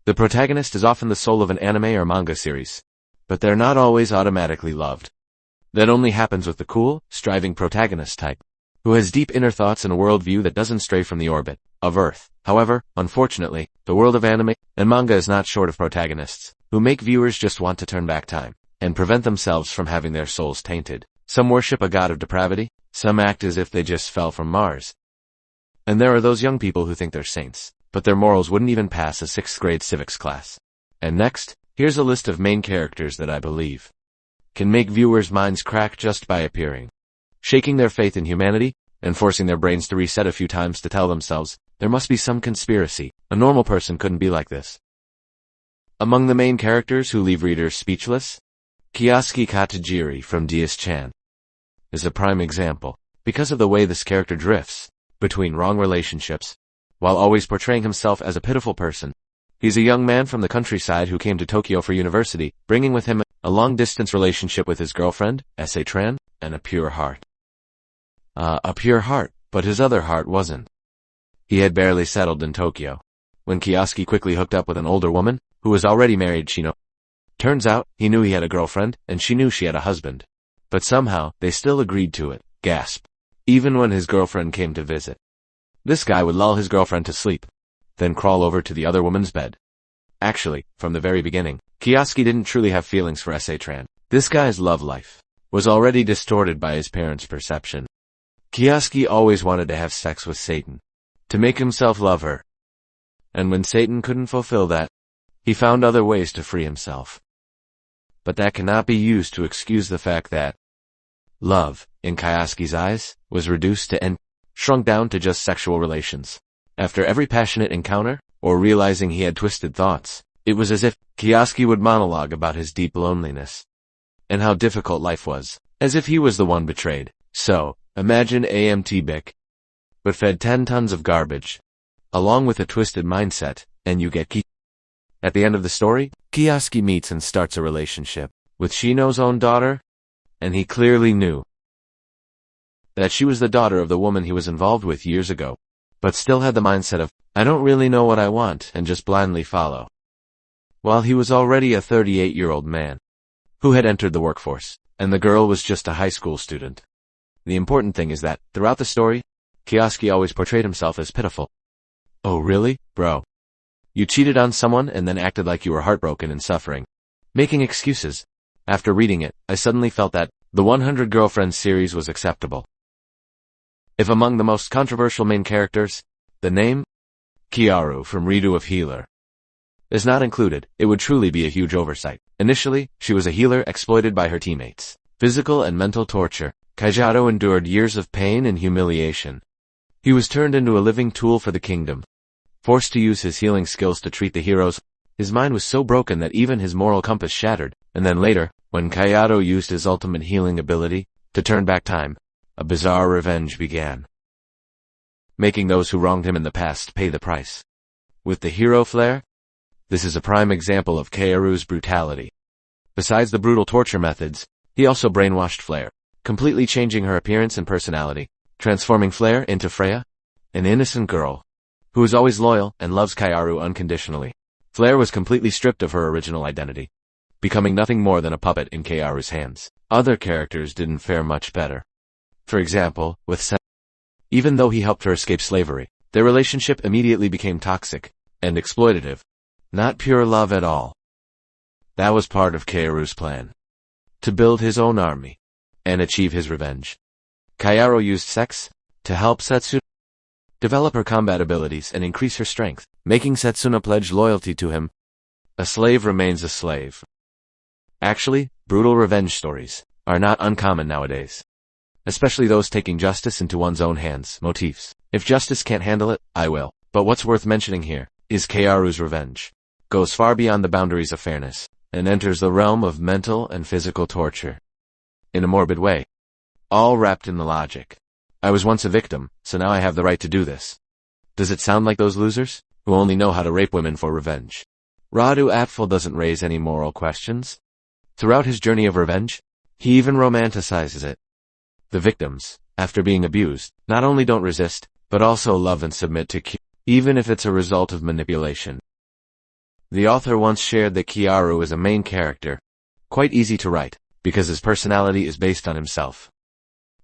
The protagonist is often the soul of an anime or manga series, but they're not always automatically loved. That only happens with the cool, striving protagonist type, who has deep inner thoughts and a worldview that doesn't stray from the orbit of Earth. However, unfortunately, the world of anime and manga is not short of protagonists, who make viewers just want to turn back time, and prevent themselves from having their souls tainted. Some worship a god of depravity, some act as if they just fell from Mars. And there are those young people who think they're saints, but their morals wouldn't even pass a 6th grade civics class. And next, here's a list of main characters that I believe can make viewers' minds crack just by appearing, shaking their faith in humanity, and forcing their brains to reset a few times to tell themselves, there must be some conspiracy. A normal person couldn't be like this. Among the main characters who leave readers speechless, Kiyasuke Katajiri from DS-chan is a prime example, because of the way this character drifts between wrong relationships, while always portraying himself as a pitiful person. He's a young man from the countryside who came to Tokyo for university, bringing with him a long-distance relationship with his girlfriend, Tran, and a pure heart. A pure heart, but his other heart wasn't. He had barely settled in Tokyo when Kiyasuke quickly hooked up with an older woman who was already married. Turns out, he knew he had a girlfriend, and she knew she had a husband. But somehow, they still agreed to it. Gasp. Even when his girlfriend came to visit. This guy would lull his girlfriend to sleep, then crawl over to the other woman's bed. Actually, from the very beginning, Kiyasuke didn't truly have feelings for Tran. This guy's love life was already distorted by his parents' perception. Kiyasuke always wanted to have sex with Satan, to make himself love her. And when Satan couldn't fulfill that, he found other ways to free himself. But that cannot be used to excuse the fact that love, in Kiyasuke's eyes, was reduced to and shrunk down to just sexual relations. After every passionate encounter, or realizing he had twisted thoughts, it was as if Kiyasuke would monologue about his deep loneliness and how difficult life was, as if he was the one betrayed. So, imagine Bic, but fed 10 tons of garbage, along with a twisted mindset, and you get At the end of the story, Kiyasuke meets and starts a relationship with Shino's own daughter, and he clearly knew that she was the daughter of the woman he was involved with years ago, but still had the mindset of, I don't really know what I want, and just blindly follow. While he was already a 38-year-old man who had entered the workforce, and the girl was just a high school student. The important thing is that, throughout the story, Kiyasuke always portrayed himself as pitiful. Oh really, bro? You cheated on someone and then acted like you were heartbroken and suffering, making excuses. After reading it, I suddenly felt that the 100 Girlfriends series was acceptable. If among the most controversial main characters, the name Kiaru from Redo of Healer is not included, it would truly be a huge oversight. Initially, she was a healer exploited by her teammates. Physical and mental torture. Kaijato endured years of pain and humiliation. He was turned into a living tool for the kingdom, forced to use his healing skills to treat the heroes. His mind was so broken that even his moral compass shattered. And then later, when Kaijato used his ultimate healing ability to turn back time, a bizarre revenge began, making those who wronged him in the past pay the price. With the hero flair, this is a prime example of Keiru's brutality. Besides the brutal torture methods, he also brainwashed Flare, completely changing her appearance and personality, transforming Flare into Freya, an innocent girl who is always loyal and loves Kairu unconditionally. Flare was completely stripped of her original identity, becoming nothing more than a puppet in Keiru's hands. Other characters didn't fare much better. For example, with Sen. Even though he helped her escape slavery, their relationship immediately became toxic and exploitative. Not pure love at all. That was part of Keiru's plan, to build his own army and achieve his revenge. Kairu used sex to help Setsuna develop her combat abilities and increase her strength, making Setsuna pledge loyalty to him. A slave remains a slave. Actually, brutal revenge stories are not uncommon nowadays, especially those taking justice into one's own hands. Motifs. If justice can't handle it, I will. But what's worth mentioning here is Keiru's revenge goes far beyond the boundaries of fairness and enters the realm of mental and physical torture. In a morbid way, all wrapped in the logic. I was once a victim, so now I have the right to do this. Does it sound like those losers who only know how to rape women for revenge? Radu Atful doesn't raise any moral questions. Throughout his journey of revenge, he even romanticizes it. The victims, after being abused, not only don't resist, but also love and submit to Q, even if it's a result of manipulation. The author once shared that Kiaru is a main character, quite easy to write, because his personality is based on himself.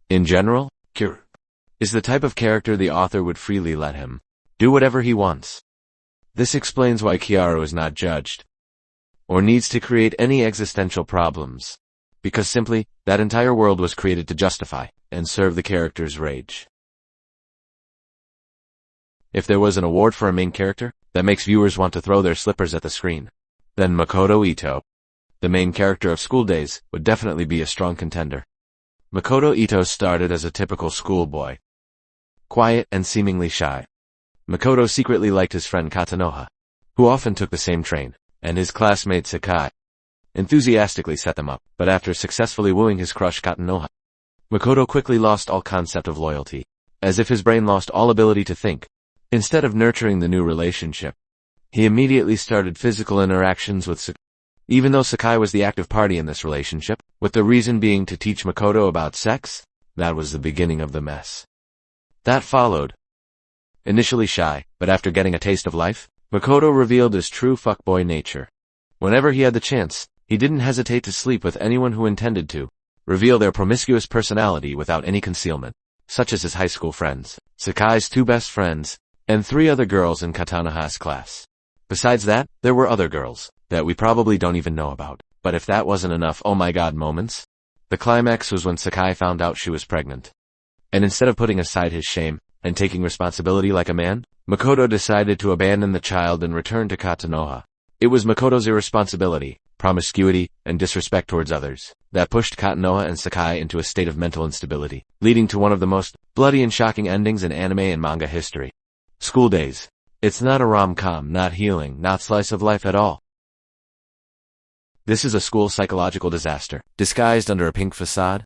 In general, Kiaru is the type of character the author would freely let him do whatever he wants. This explains why Kiaru is not judged, or needs to create any existential problems, because simply, that entire world was created to justify and serve the character's rage. If there was an award for a main character that makes viewers want to throw their slippers at the screen, then Makoto Ito, the main character of School Days, would definitely be a strong contender. Makoto Ito started as a typical schoolboy, quiet and seemingly shy. Makoto secretly liked his friend Katanoha, who often took the same train, and his classmate Sakai enthusiastically set them up, but after successfully wooing his crush Katanoha, Makoto quickly lost all concept of loyalty, as if his brain lost all ability to think. Instead of nurturing the new relationship, he immediately started physical interactions with Sakai, even though Sakai was the active party in this relationship, with the reason being to teach Makoto about sex. That was the beginning of the mess that followed. Initially shy, but after getting a taste of life, Makoto revealed his true fuckboy nature. Whenever he had the chance, he didn't hesitate to sleep with anyone who intended to, reveal their promiscuous personality without any concealment, such as his high school friends, Sakai's 2 best friends, and 3 other girls in Katanoha's class. Besides that, there were other girls that we probably don't even know about, but if that wasn't enough oh my god moments, the climax was when Sakai found out she was pregnant. And instead of putting aside his shame and taking responsibility like a man, Makoto decided to abandon the child and return to Katanoha. It was Makoto's irresponsibility, promiscuity, and disrespect towards others that pushed Katanoha and Sakai into a state of mental instability, leading to one of the most bloody and shocking endings in anime and manga history. School Days. It's not a rom-com, not healing, not slice of life at all. This is a school psychological disaster, disguised under a pink facade.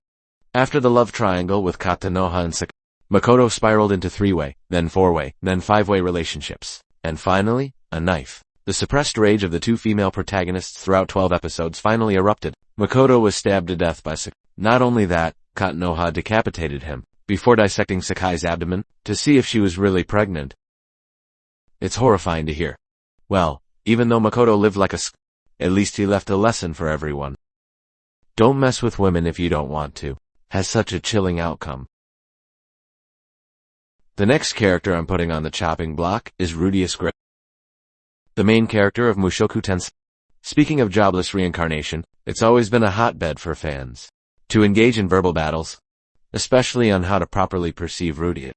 After the love triangle with Katanoha and Sakai, Makoto spiraled into 3-way, then 4-way, then 5-way relationships, and finally, a knife. The suppressed rage of the 2 female protagonists throughout 12 episodes finally erupted. Makoto was stabbed to death by Sakai. Not only that, Katanoha decapitated him, before dissecting Sakai's abdomen, to see if she was really pregnant. It's horrifying to hear. Well, even though Makoto lived like a at least he left a lesson for everyone. Don't mess with women if you don't want to. Has such a chilling outcome. The next character I'm putting on the chopping block is Rudeus Grip, the main character of Mushoku Tensei. Speaking of jobless reincarnation, it's always been a hotbed for fans to engage in verbal battles, especially on how to properly perceive Rudeus.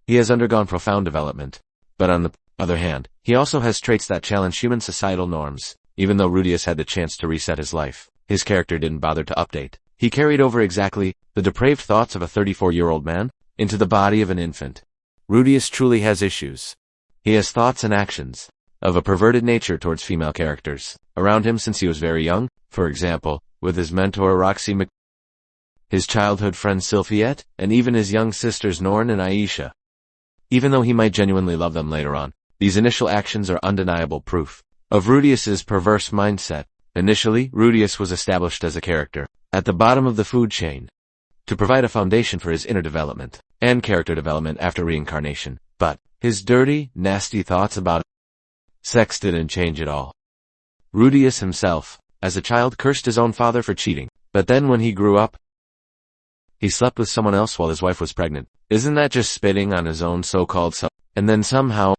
He has undergone profound development, but on the other hand, he also has traits that challenge human societal norms. Even though Rudeus had the chance to reset his life, his character didn't bother to update. He carried over exactly the depraved thoughts of a 34-year-old man into the body of an infant. Rudeus truly has issues. He has thoughts and actions of a perverted nature towards female characters around him since he was very young, for example, with his mentor Roxy his childhood friend Sylphiette, and even his young sisters Norn and Aisha. Even though he might genuinely love them later on, these initial actions are undeniable proof of Rudeus's perverse mindset. Initially, Rudeus was established as a character at the bottom of the food chain to provide a foundation for his inner development and character development after reincarnation, but his dirty, nasty thoughts about sex didn't change at all. Rudeus himself, as a child, cursed his own father for cheating, but then when he grew up, he slept with someone else while his wife was pregnant. Isn't that just spitting on his own so-called self? And then somehow,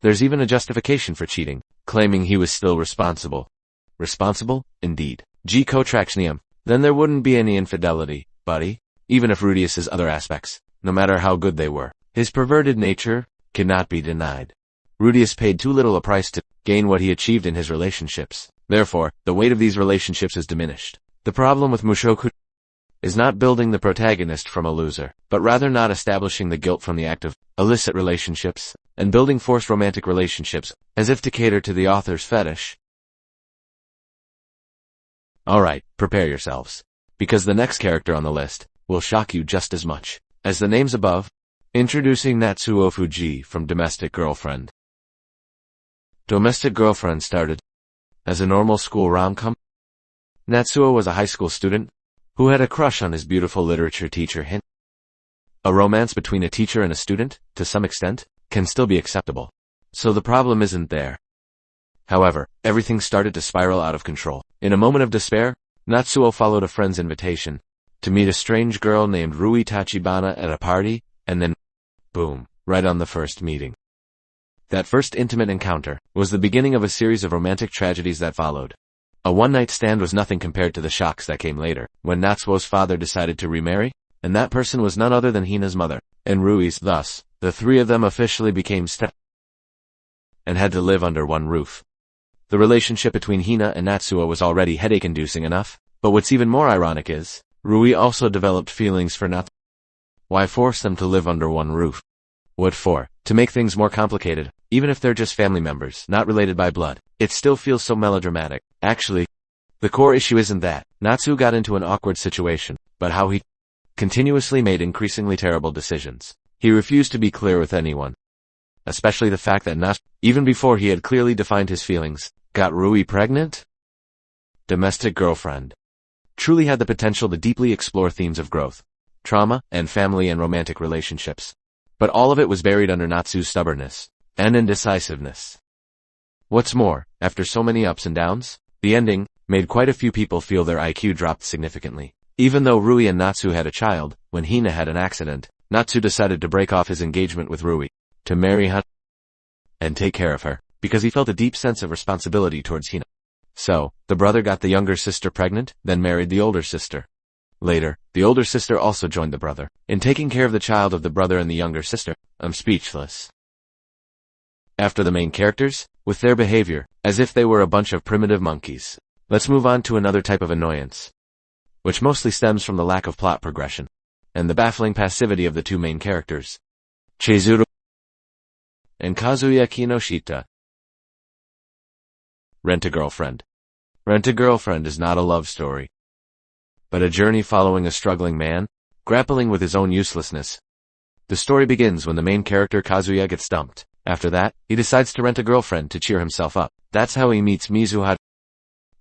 there's even a justification for cheating, claiming he was still responsible. Responsible? Indeed. G. Cotraxnium. Then there wouldn't be any infidelity, buddy. Even if Rudeus's other aspects, no matter how good they were, his perverted nature cannot be denied. Rudeus paid too little a price to gain what he achieved in his relationships. Therefore, the weight of these relationships is diminished. The problem with Mushoku is not building the protagonist from a loser, but rather not establishing the guilt from the act of illicit relationships, and building forced romantic relationships, as if to cater to the author's fetish. Alright, prepare yourselves, because the next character on the list will shock you just as much as the names above. Introducing Natsuo Fuji from Domestic Girlfriend. Domestic Girlfriend started as a normal school rom-com. Natsuo was a high school student who had a crush on his beautiful literature teacher. A romance between a teacher and a student, to some extent, can still be acceptable, So the problem isn't there. However, everything started to spiral out of control. In a moment of despair, Natsuo followed a friend's invitation to meet a strange girl named Rui Tachibana at a party, and then, boom, right on the first meeting. That first intimate encounter was the beginning of a series of romantic tragedies that followed. A one-night stand was nothing compared to the shocks that came later, when Natsuo's father decided to remarry, and that person was none other than Hina's mother, and Rui's. Thus, the three of them officially became and had to live under one roof. The relationship between Hina and Natsuo was already headache-inducing enough, but what's even more ironic is, Rui also developed feelings for Natsuo. Why force them to live under one roof? What for? To make things more complicated, even if they're just family members, not related by blood. It still feels so melodramatic. Actually, the core issue isn't that Natsuo got into an awkward situation, but how he continuously made increasingly terrible decisions. He refused to be clear with anyone. Especially the fact that Natsuo, even before he had clearly defined his feelings, got Rui pregnant? Domestic girlfriend. Truly had the potential to deeply explore themes of growth, trauma, and family and romantic relationships. But all of it was buried under Natsuo's stubbornness and indecisiveness. What's more, after so many ups and downs, the ending made quite a few people feel their IQ dropped significantly. Even though Rui and Natsuo had a child, when Hina had an accident, Natsuo decided to break off his engagement with Rui, to marry her and take care of her, because he felt a deep sense of responsibility towards Hina. So, the brother got the younger sister pregnant, then married the older sister. Later, the older sister also joined the brother in taking care of the child of the brother and the younger sister. I'm speechless. After the main characters, with their behavior, as if they were a bunch of primitive monkeys. Let's move on to another type of annoyance, which mostly stems from the lack of plot progression, and the baffling passivity of the two main characters, Chizuru and Kazuya Kinoshita. Rent-A-Girlfriend. Rent-A-Girlfriend is not a love story, but a journey following a struggling man, grappling with his own uselessness. The story begins when the main character Kazuya gets dumped. After that, he decides to rent a girlfriend to cheer himself up. That's how he meets Mizuha,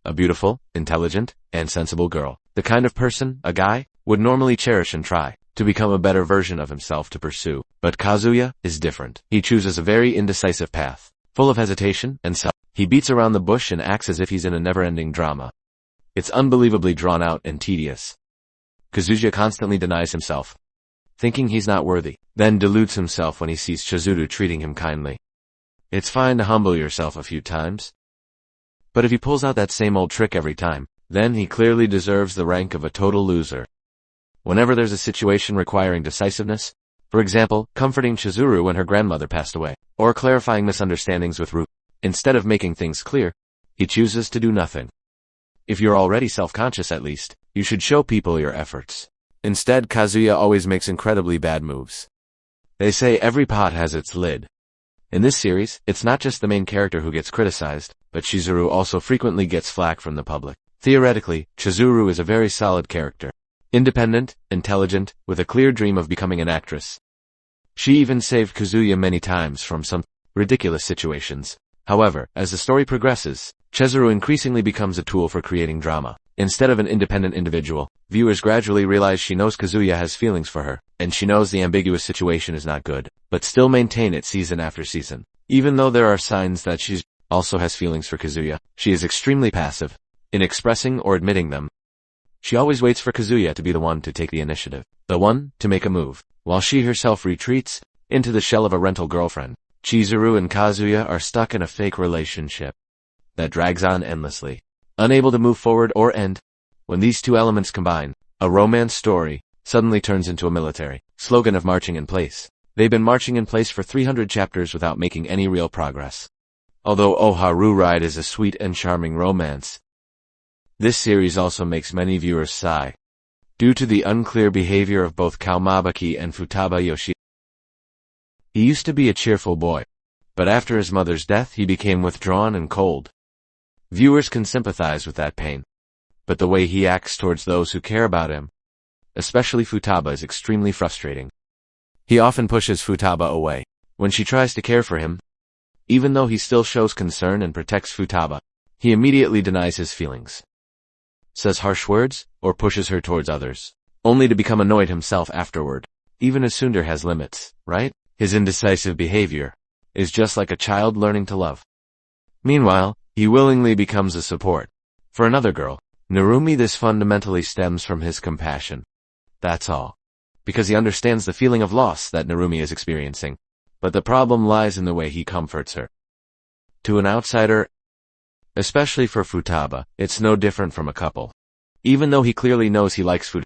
a beautiful, intelligent, and sensible girl. The kind of person a guy would normally cherish and try to become a better version of himself to pursue. But Kazuya is different. He chooses a very indecisive path, full of hesitation and self. He beats around the bush and acts as if he's in a never-ending drama. It's unbelievably drawn out and tedious. Kazuya constantly denies himself, thinking he's not worthy, then deludes himself when he sees Chizuru treating him kindly. It's fine to humble yourself a few times, but if he pulls out that same old trick every time, then he clearly deserves the rank of a total loser. Whenever there's a situation requiring decisiveness, for example, comforting Chizuru when her grandmother passed away, or clarifying misunderstandings with Rui, instead of making things clear, he chooses to do nothing. If you're already self-conscious at least, you should show people your efforts. Instead, Kazuya always makes incredibly bad moves. They say every pot has its lid. In this series, it's not just the main character who gets criticized, but Chizuru also frequently gets flack from the public. Theoretically, Chizuru is a very solid character. Independent, intelligent, with a clear dream of becoming an actress. She even saved Kazuya many times from some ridiculous situations. However, as the story progresses, Chizuru increasingly becomes a tool for creating drama. Instead of an independent individual, viewers gradually realize she knows Kazuya has feelings for her, and she knows the ambiguous situation is not good, but still maintain it season after season. Even though there are signs that she also has feelings for Kazuya, she is extremely passive in expressing or admitting them. She always waits for Kazuya to be the one to take the initiative, the one to make a move, while she herself retreats into the shell of a rental girlfriend. Chizuru and Kazuya are stuck in a fake relationship that drags on endlessly, unable to move forward or end. When these two elements combine, a romance story suddenly turns into a military slogan of marching in place. They've been marching in place for 300 chapters without making any real progress. Although Oharu Ride is a sweet and charming romance, this series also makes many viewers sigh, due to the unclear behavior of both Kaumabaki and Futaba Yoshi. He used to be a cheerful boy, but after his mother's death he became withdrawn and cold. Viewers can sympathize with that pain, but the way he acts towards those who care about him, especially Futaba, is extremely frustrating. He often pushes Futaba away when she tries to care for him. Even though he still shows concern and protects Futaba, he immediately denies his feelings, says harsh words, or pushes her towards others, only to become annoyed himself afterward. Even a tsundere has limits, right? His indecisive behavior is just like a child learning to love. Meanwhile, he willingly becomes a support. For another girl, Narumi, this fundamentally stems from his compassion. That's all. Because he understands the feeling of loss that Narumi is experiencing. But the problem lies in the way he comforts her. To an outsider, especially for Futaba, it's no different from a couple. Even though he clearly knows he likes Futaba,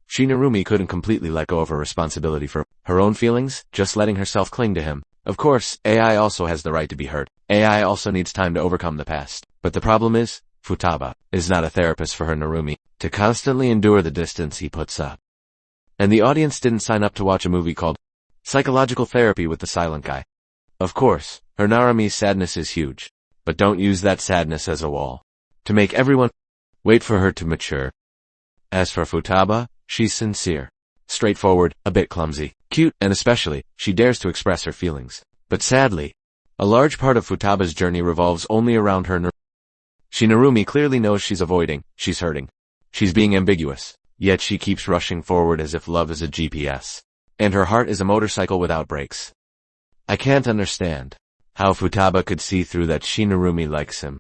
Narumi couldn't completely let go of her responsibility for her own feelings, just letting herself cling to him. Of course, AI also has the right to be hurt. AI also needs time to overcome the past. But the problem is, Futaba is not a therapist for her Narumi to constantly endure the distance he puts up. And the audience didn't sign up to watch a movie called Psychological Therapy with the Silent Guy. Of course, her Narumi's sadness is huge. But don't use that sadness as a wall to make everyone wait for her to mature. As for Futaba, she's sincere, straightforward, a bit clumsy, cute, and especially, she dares to express her feelings. But sadly, a large part of Futaba's journey revolves only around her Narumi clearly knows she's avoiding, she's hurting. She's being ambiguous, yet she keeps rushing forward as if love is a GPS. And her heart is a motorcycle without brakes. I can't understand how Futaba could see through that Narumi likes him.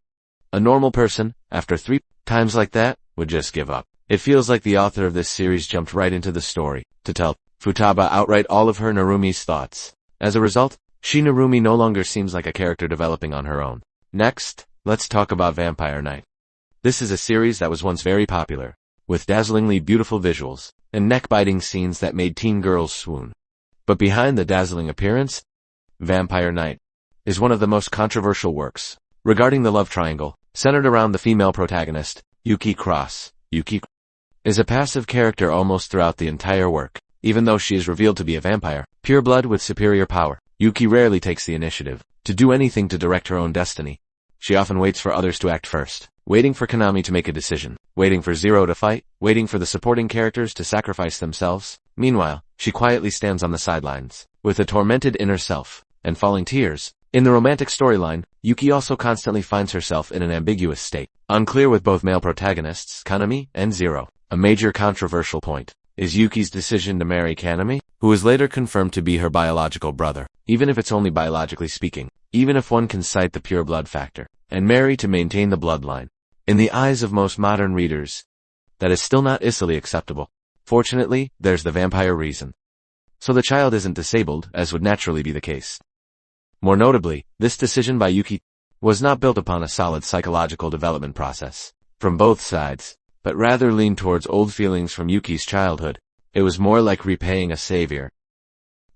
A normal person, after 3 times like that, would just give up. It feels like the author of this series jumped right into the story to tell Futaba outright all of her Narumi's thoughts. As a result, Narumi no longer seems like a character developing on her own. Next, let's talk about Vampire Knight. This is a series that was once very popular, with dazzlingly beautiful visuals and neck-biting scenes that made teen girls swoon. But behind the dazzling appearance, Vampire Knight is one of the most controversial works regarding the love triangle centered around the female protagonist, Yuki Cross. Yuki is a passive character almost throughout the entire work. Even though she is revealed to be a vampire, pure blood with superior power, Yuki rarely takes the initiative to do anything to direct her own destiny. She often waits for others to act first, waiting for Kanami to make a decision, waiting for Zero to fight, waiting for the supporting characters to sacrifice themselves. Meanwhile, she quietly stands on the sidelines, with a tormented inner self and falling tears. In the romantic storyline, Yuki also constantly finds herself in an ambiguous state, unclear with both male protagonists, Kanami and Zero. A major controversial point is Yuki's decision to marry Kanami, who is later confirmed to be her biological brother, even if it's only biologically speaking, even if one can cite the pure blood factor, and marry to maintain the bloodline. In the eyes of most modern readers, that is still not easily acceptable. Fortunately, there's the vampire reason. So the child isn't disabled, as would naturally be the case. More notably, this decision by Yuki was not built upon a solid psychological development process from both sides, but rather leaned towards old feelings from Yuki's childhood. It was more like repaying a savior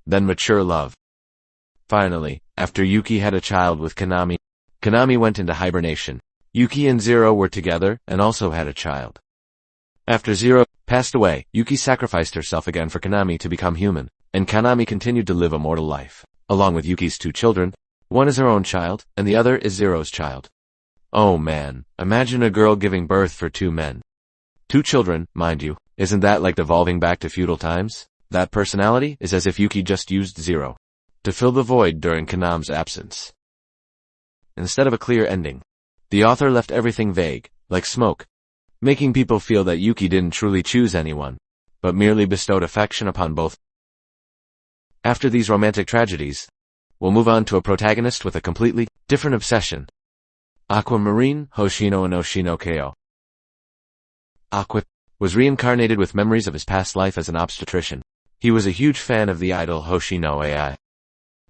than mature love. Finally, after Yuki had a child with Kanami, Kanami went into hibernation. Yuki and Zero were together and also had a child. After Zero passed away, Yuki sacrificed herself again for Kanami to become human, and Kanami continued to live a mortal life, along with Yuki's 2 children. One is her own child, and the other is Zero's child. Oh man, imagine a girl giving birth for 2 men. 2 children, mind you. Isn't that like devolving back to feudal times? That personality is as if Yuki just used Zero to fill the void during Kanami's absence. Instead of a clear ending, the author left everything vague, like smoke, making people feel that Yuki didn't truly choose anyone, but merely bestowed affection upon both. After these romantic tragedies, we'll move on to a protagonist with a completely different obsession. Aquamarine, Hoshino and Oshino Keo. Aqua was reincarnated with memories of his past life as an obstetrician. He was a huge fan of the idol Hoshino AI,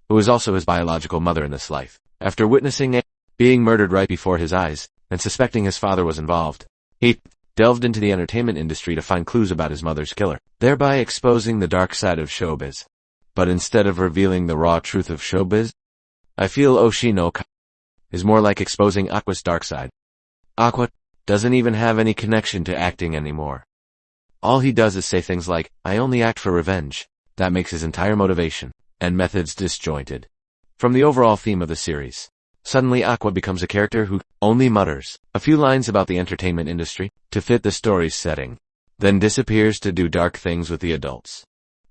who was also his biological mother in this life. After witnessing being murdered right before his eyes, and suspecting his father was involved, he delved into the entertainment industry to find clues about his mother's killer, thereby exposing the dark side of showbiz. But instead of revealing the raw truth of showbiz, I feel Oshino is more like exposing Aqua's dark side. Aqua doesn't even have any connection to acting anymore. All he does is say things like, "I only act for revenge." That makes his entire motivation and methods disjointed from the overall theme of the series. Suddenly Aqua becomes a character who only mutters a few lines about the entertainment industry to fit the story's setting, then disappears to do dark things with the adults.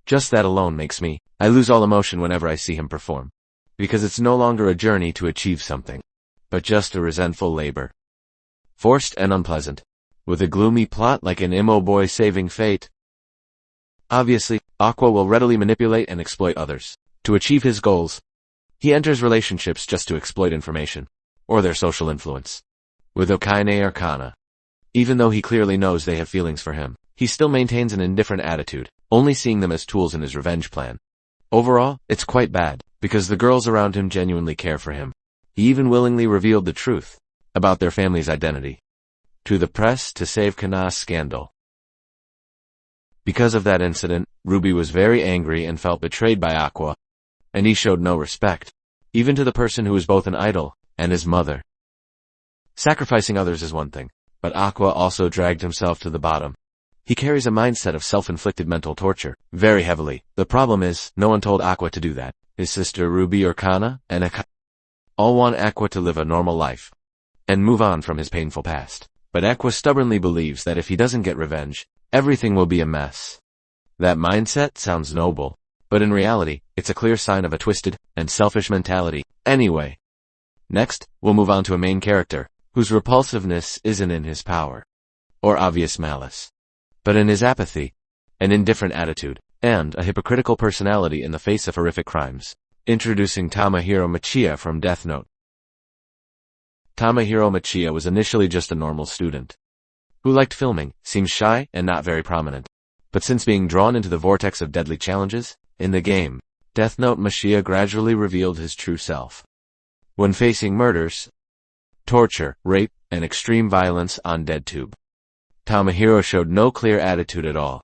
Just that alone makes I lose all emotion whenever I see him perform, because it's no longer a journey to achieve something, but just a resentful labor. Forced and unpleasant, with a gloomy plot like an emo boy saving fate. Obviously, Aqua will readily manipulate and exploit others to achieve his goals. He enters relationships just to exploit information, or their social influence. With Okaine or Kana, even though he clearly knows they have feelings for him, he still maintains an indifferent attitude, only seeing them as tools in his revenge plan. Overall, it's quite bad, because the girls around him genuinely care for him. He even willingly revealed the truth about their family's identity to the press to save Kana's scandal. Because of that incident, Ruby was very angry and felt betrayed by Aqua, and he showed no respect, even to the person who was both an idol and his mother. Sacrificing others is one thing, but Aqua also dragged himself to the bottom. He carries a mindset of self-inflicted mental torture, very heavily. The problem is, no one told Aqua to do that. His sister Ruby or Kana, and Aka all want Aqua to live a normal life and move on from his painful past. But Aqua stubbornly believes that if he doesn't get revenge, everything will be a mess. That mindset sounds noble, but in reality, it's a clear sign of a twisted and selfish mentality. Anyway, next, we'll move on to a main character, whose repulsiveness isn't in his power or obvious malice, but in his apathy, an indifferent attitude, and a hypocritical personality in the face of horrific crimes. Introducing Tamahiro Michiya from Death Note. Tamahiro Michiya was initially just a normal student who liked filming, seems shy, and not very prominent. But since being drawn into the vortex of deadly challenges in the game, Death Note Michiya gradually revealed his true self. When facing murders, torture, rape, and extreme violence on DeadTube, Tamahiro showed no clear attitude at all.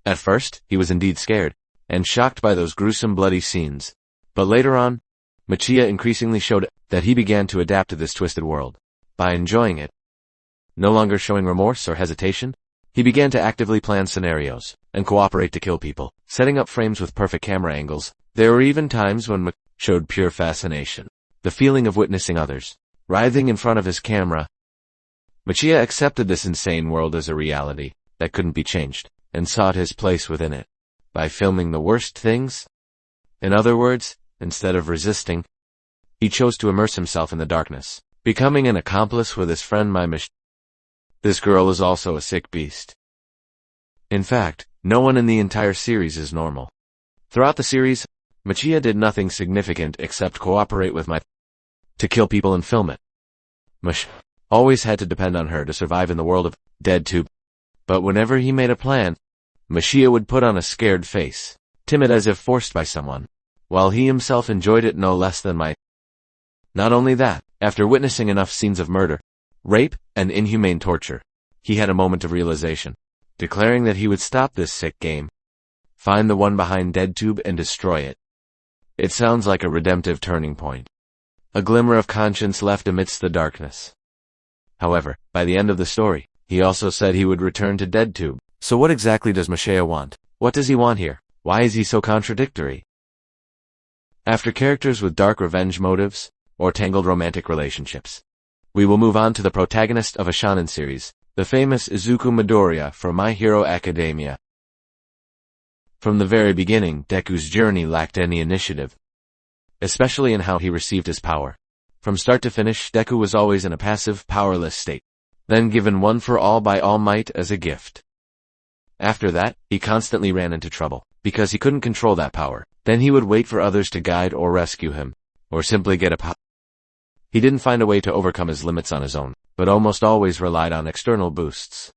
At first, he was indeed scared and shocked by those gruesome bloody scenes, but later on, Michiya increasingly showed that he began to adapt to this twisted world by enjoying it. No longer showing remorse or hesitation, he began to actively plan scenarios and cooperate to kill people, setting up frames with perfect camera angles. There were even times when Michiya showed pure fascination, the feeling of witnessing others writhing in front of his camera. Michiya accepted this insane world as a reality that couldn't be changed, and sought his place within it by filming the worst things. In other words, instead of resisting, he chose to immerse himself in the darkness, becoming an accomplice with his friend Michiya. This girl is also a sick beast. In fact, no one in the entire series is normal. Throughout the series, Michiya did nothing significant except cooperate with Michiya to kill people and film it. Michiya always had to depend on her to survive in the world of DeadTube. But whenever he made a plan, Michiya would put on a scared face, timid as if forced by someone, while he himself enjoyed it no less than Michiya. Not only that, after witnessing enough scenes of murder, rape, and inhumane torture, he had a moment of realization, declaring that he would stop this sick game, find the one behind DeadTube and destroy it. It sounds like a redemptive turning point, a glimmer of conscience left amidst the darkness. However, by the end of the story, he also said he would return to DeadTube. So what exactly does Michiya want? What does he want here? Why is he so contradictory? After characters with dark revenge motives, or tangled romantic relationships, we will move on to the protagonist of a shonen series, the famous Izuku Midoriya from My Hero Academia. From the very beginning, Deku's journey lacked any initiative, especially in how he received his power. From start to finish, Deku was always in a passive, powerless state, then given one for all by All Might as a gift. After that, he constantly ran into trouble, because he couldn't control that power. Then he would wait for others to guide or rescue him, or simply get a power. He didn't find a way to overcome his limits on his own, but almost always relied on external boosts.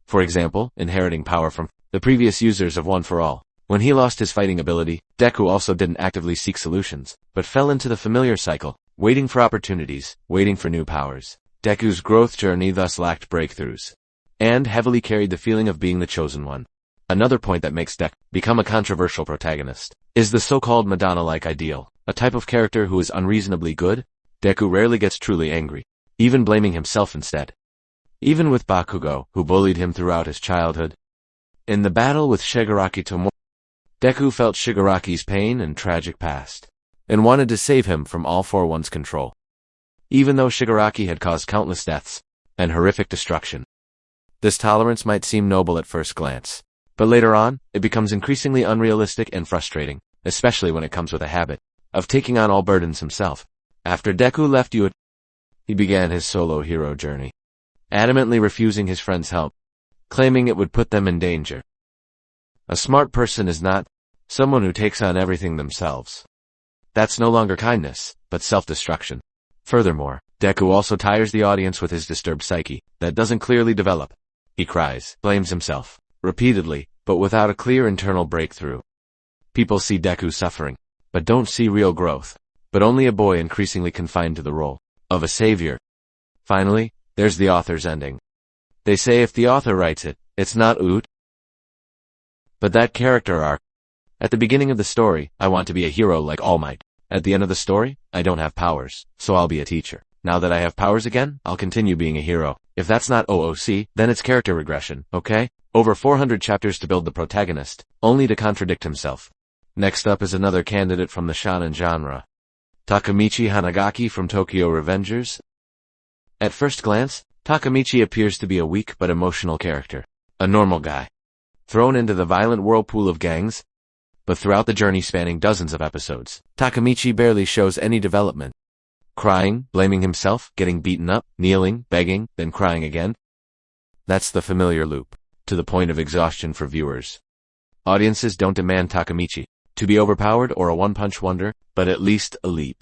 For example, inheriting power from the previous users of One for All. When he lost his fighting ability, Deku also didn't actively seek solutions, but fell into the familiar cycle, waiting for opportunities, waiting for new powers. Deku's growth journey thus lacked breakthroughs, and heavily carried the feeling of being the chosen one. Another point that makes Deku become a controversial protagonist is the so-called Madonna-like ideal, a type of character who is unreasonably good. Deku rarely gets truly angry, even blaming himself instead. Even with Bakugo, who bullied him throughout his childhood. In the battle with Shigaraki Tomoe, Deku felt Shigaraki's pain and tragic past, and wanted to save him from All for One's control. Even though Shigaraki had caused countless deaths and horrific destruction. This tolerance might seem noble at first glance, but later on, it becomes increasingly unrealistic and frustrating, especially when it comes with a habit of taking on all burdens himself. After Deku left Ueda, he began his solo hero journey, adamantly refusing his friends' help, claiming it would put them in danger. A smart person is not someone who takes on everything themselves. That's no longer kindness, but self-destruction. Furthermore, Deku also tires the audience with his disturbed psyche that doesn't clearly develop. He cries, blames himself, repeatedly, but without a clear internal breakthrough. People see Deku suffering, but don't see real growth, but only a boy increasingly confined to the role of a savior. Finally, there's the author's ending. They say if the author writes it, it's not oot, but that character arc. At the beginning of the story, I want to be a hero like All Might. At the end of the story, I don't have powers, so I'll be a teacher. Now that I have powers again, I'll continue being a hero. If that's not OOC, then it's character regression, okay? Over 400 chapters to build the protagonist, only to contradict himself. Next up is another candidate from the shonen genre. Takemichi Hanagaki from Tokyo Revengers. At first glance, Takemichi appears to be a weak but emotional character. A normal guy. Thrown into the violent whirlpool of gangs. But throughout the journey spanning dozens of episodes, Takemichi barely shows any development. Crying, blaming himself, getting beaten up, kneeling, begging, then crying again. That's the familiar loop, to the point of exhaustion for viewers. Audiences don't demand Takemichi to be overpowered or a one-punch wonder, but at least a leap.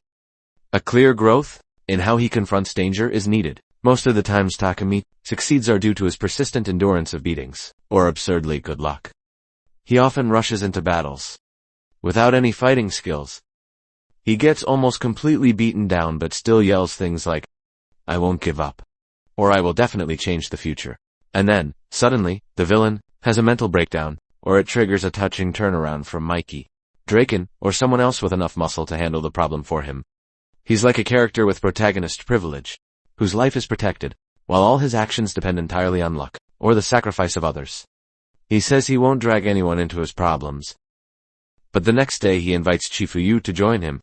A clear growth in how he confronts danger is needed. Most of the times Takemichi succeeds are due to his persistent endurance of beatings, or absurdly good luck. He often rushes into battles without any fighting skills. He gets almost completely beaten down but still yells things like, "I won't give up," or "I will definitely change the future." And then, suddenly, the villain has a mental breakdown, or it triggers a touching turnaround from Mikey, Draken, or someone else with enough muscle to handle the problem for him. He's like a character with protagonist privilege, whose life is protected, while all his actions depend entirely on luck, or the sacrifice of others. He says he won't drag anyone into his problems. But the next day he invites Chifuyu to join him.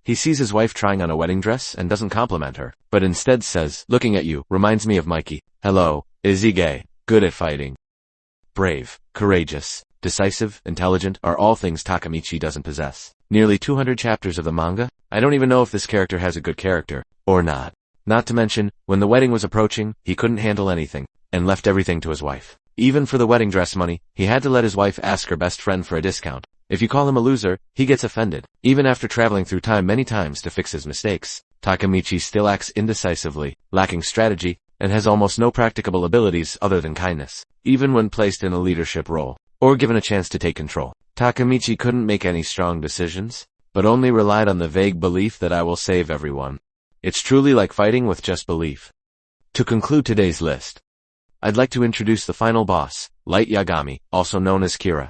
He sees his wife trying on a wedding dress and doesn't compliment her, but instead says, "Looking at you reminds me of Mikey. Hello, is he gay? Good at fighting." Brave, courageous, decisive, intelligent are all things Takemichi doesn't possess. Nearly 200 chapters of the manga, I don't even know if this character has a good character, or not. Not to mention, when the wedding was approaching, he couldn't handle anything, and left everything to his wife. Even for the wedding dress money, he had to let his wife ask her best friend for a discount. If you call him a loser, he gets offended. Even after traveling through time many times to fix his mistakes, Takemichi still acts indecisively, lacking strategy, and has almost no practicable abilities other than kindness. Even when placed in a leadership role, or given a chance to take control, Takemichi couldn't make any strong decisions, but only relied on the vague belief that "I will save everyone." It's truly like fighting with just belief. To conclude today's list, I'd like to introduce the final boss, Light Yagami, also known as Kira,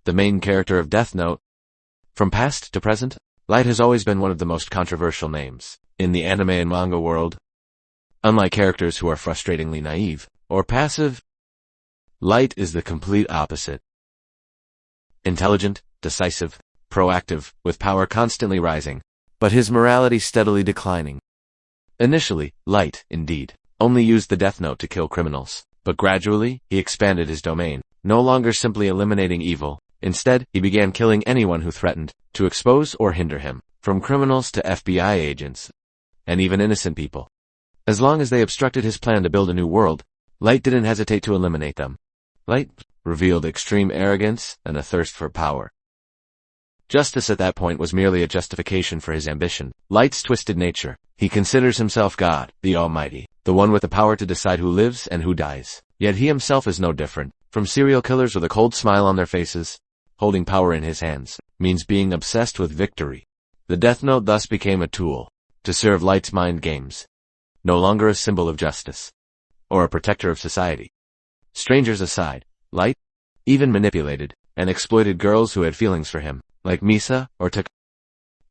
the main character of Death Note. From past to present, Light has always been one of the most controversial names in the anime and manga world. Unlike characters who are frustratingly naive or passive, Light is the complete opposite. Intelligent, decisive, proactive, with power constantly rising, but his morality steadily declining. Initially, Light, indeed, only used the Death Note to kill criminals, but gradually, he expanded his domain, no longer simply eliminating evil. Instead, he began killing anyone who threatened to expose or hinder him, from criminals to FBI agents, and even innocent people. As long as they obstructed his plan to build a new world, Light didn't hesitate to eliminate them. Light revealed extreme arrogance and a thirst for power. Justice at that point was merely a justification for his ambition. Light's twisted nature. He considers himself God, the Almighty, the one with the power to decide who lives and who dies. Yet he himself is no different from serial killers with a cold smile on their faces. Holding power in his hands means being obsessed with victory. The Death Note thus became a tool to serve Light's mind games, no longer a symbol of justice or a protector of society. Strangers aside, Light even manipulated and exploited girls who had feelings for him, like Misa or Tak.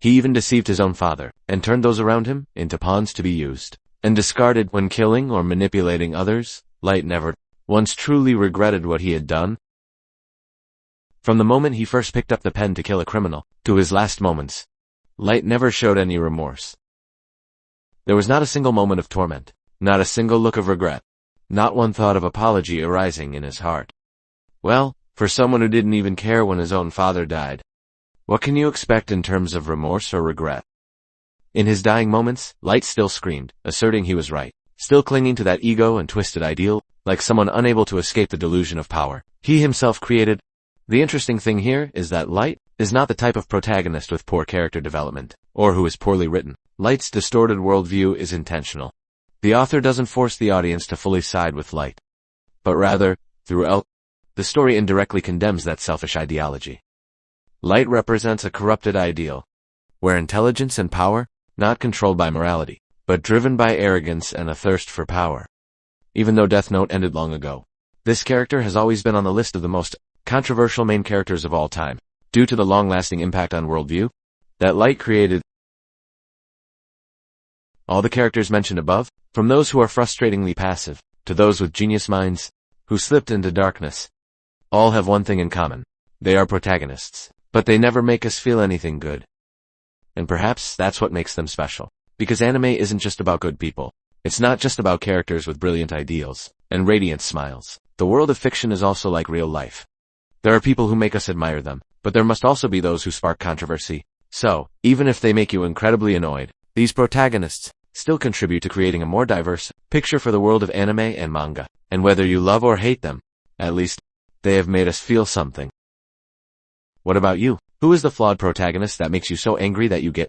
He even deceived his own father and turned those around him into pawns to be used and discarded when killing or manipulating others. Light never once truly regretted what he had done. From the moment he first picked up the pen to kill a criminal, to his last moments, Light never showed any remorse. There was not a single moment of torment, not a single look of regret, not one thought of apology arising in his heart. Well, for someone who didn't even care when his own father died, what can you expect in terms of remorse or regret? In his dying moments, Light still screamed, asserting he was right, still clinging to that ego and twisted ideal, like someone unable to escape the delusion of power he himself created. The interesting thing here is that Light is not the type of protagonist with poor character development, or who is poorly written. Light's distorted worldview is intentional. The author doesn't force the audience to fully side with Light, but rather, through the story indirectly condemns that selfish ideology. Light represents a corrupted ideal, where intelligence and power, not controlled by morality, but driven by arrogance and a thirst for power. Even though Death Note ended long ago, this character has always been on the list of the most controversial main characters of all time, due to the long-lasting impact on worldview that Light created. All the characters mentioned above, from those who are frustratingly passive, to those with genius minds, who slipped into darkness, all have one thing in common. They are protagonists, but they never make us feel anything good. And perhaps that's what makes them special. Because anime isn't just about good people. It's not just about characters with brilliant ideals and radiant smiles. The world of fiction is also like real life. There are people who make us admire them, but there must also be those who spark controversy. So, even if they make you incredibly annoyed, these protagonists still contribute to creating a more diverse picture for the world of anime and manga. And whether you love or hate them, at least, they have made us feel something. What about you? Who is the flawed protagonist that makes you so angry that you get